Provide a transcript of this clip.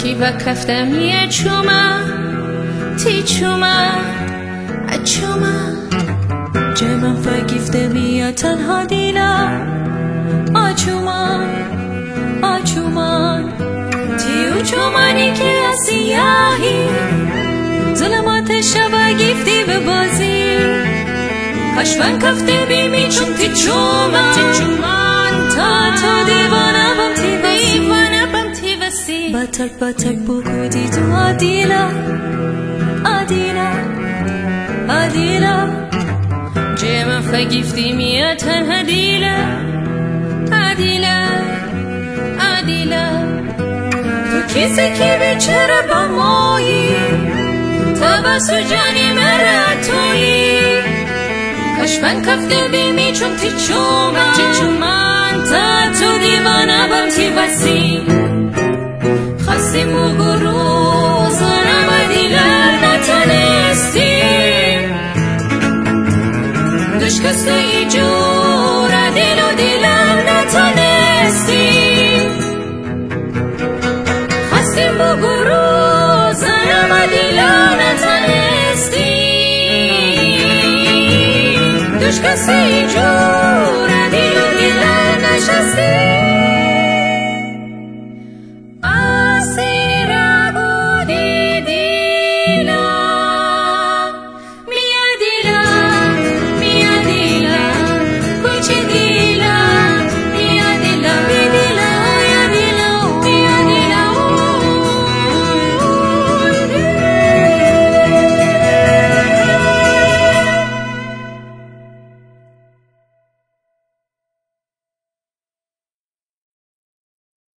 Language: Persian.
کی و کفتمی چوما تی چوما اچوما جمع فگیفتمی تنها دیلا آچومان آچومان تیو چومانی که سیاهی ظلمات شب گیفتی به بازی کشمن کفته بیمی چون تی چومان تا تو دیوانه بم تی وسی بطک بگو دی تو عدیلا عدیلا عدیلا جمع فگیفتی میاد تنها دیلا عدیلا عدیلا تو کسی که بیچاره با مایی تبسو جانی مراتویی کشمن کفته بیمی چون تی چومان تا تو دیوانه بم تی وسی خستی موگو روزانم عدیلا نتانستی دشکسته ای جور دل و دیلم نتانستی خواستیم بگو روزانم دیلم نتانستی دشکسته